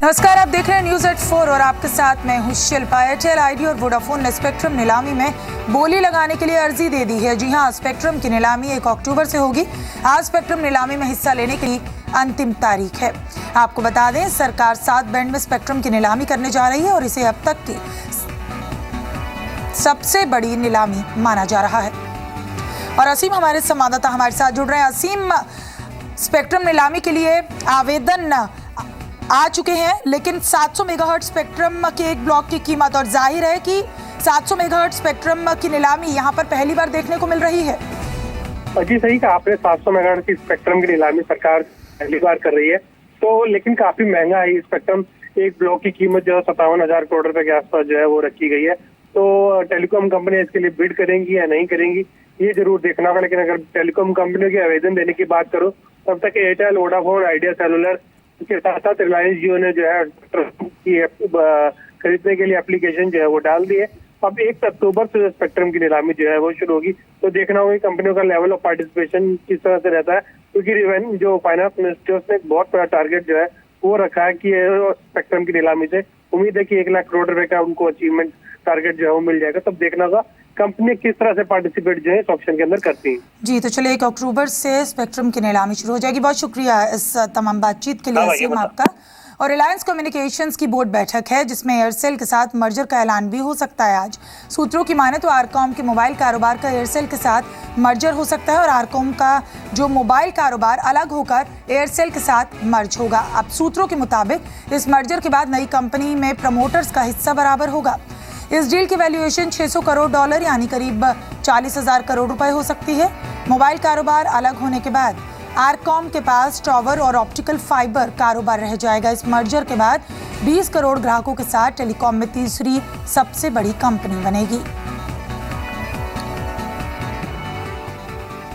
नमस्कार, आप देख रहे हैं न्यूज एट 4 और आपके साथ मैं हूं शिल्पा। एयरटेल, आईडी और वोडाफोन ने स्पेक्ट्रम नीलामी में बोली लगाने के लिए अर्जी दे दी है। जी हां, स्पेक्ट्रम की नीलामी 1 अक्टूबर से होगी। आज स्पेक्ट्रम नीलामी में हिस्सा लेने की अंतिम तारीख है। आपको बता दें, सरकार 7 बैंड में स्पेक्ट्रम की नीलामी करने जा रही है और इसे अब तक की सबसे बड़ी नीलामी माना जा रहा है। और असीम हमारे संवाददाता हमारे साथ जुड़ रहे हैं। असीम, स्पेक्ट्रम नीलामी के लिए आवेदन आ चुके हैं, लेकिन 700 मेगाहर्ट्ज स्पेक्ट्रम के एक ब्लॉक की कीमत, और जाहिर है कि 700 मेगाहर्ट्ज स्पेक्ट्रम की नीलामी यहां पर पहली बार देखने को मिल रही है। जी सही कहा आपने, 700 मेगाहर्ट्ज की स्पेक्ट्रम की नीलामी सरकार पहली बार कर रही है। तो लेकिन काफी महंगा है ये स्पेक्ट्रम। एक ब्लॉक की कीमत जो है 57,000 करोड़ रुपए के आसपास जो है वो रखी गई है। तो टेलीकॉम कंपनी इसके लिए बिड करेंगी या नहीं करेंगी, ये जरूर देखना होगा। लेकिन अगर टेलीकॉम कंपनियों के आवेदन देने की बात करो, तब तक एयरटेल, वोडाफोन, आइडिया सेलुलर के साथ साथ रिलायंस जियो ने जो है खरीदने के लिए एप्लीकेशन जो है वो डाल दी है। अब 1 अक्टूबर से स्पेक्ट्रम की नीलामी जो है वो शुरू होगी। तो देखना होगा कंपनियों का लेवल ऑफ पार्टिसिपेशन किस तरह से रहता है, क्योंकि जो फाइनेंस मिनिस्टर्स ने एक बहुत बड़ा टारगेट जो है वो रखा है कि स्पेक्ट्रम की नीलामी से उम्मीद है कि 1 लाख करोड़ रुपए का उनको अचीवमेंट टारगेट जो है वो मिल जाएगा। तब देखना होगा कंपनी किस तरह से पार्टिसिपेट जो है इस ऑप्शन के अंदर करती हैं। जी, तो चलिए 1 अक्टूबर से स्पेक्ट्रम की नीलामी शुरू हो जाएगी। बहुत शुक्रिया इस तमाम बातचीत के लिए असीम आपका। और रिलायंस कम्युनिकेशंस की बोर्ड बैठक है, जिसमें एयरसेल के साथ मर्जर का ऐलान भी हो सकता है आज। सूत्रों की माने तो आरकॉम के मोबाइल कारोबार का एयरसेल के साथ मर्जर हो सकता है और आरकॉम का जो मोबाइल कारोबार अलग होकर एयरसेल के साथ मर्ज होगा। अब सूत्रों के मुताबिक इस मर्जर के बाद नई कंपनी में प्रमोटर्स का हिस्सा बराबर होगा। इस डील की वैल्यूएशन $600 करोड़ यानी करीब 40,000 करोड़ रुपए हो सकती है। मोबाइल कारोबार अलग होने के बाद आरकॉम के पास टावर और ऑप्टिकल फाइबर कारोबार रह जाएगा। इस मर्जर के बाद 20 करोड़ ग्राहकों के साथ टेलीकॉम में तीसरी सबसे बड़ी कंपनी बनेगी।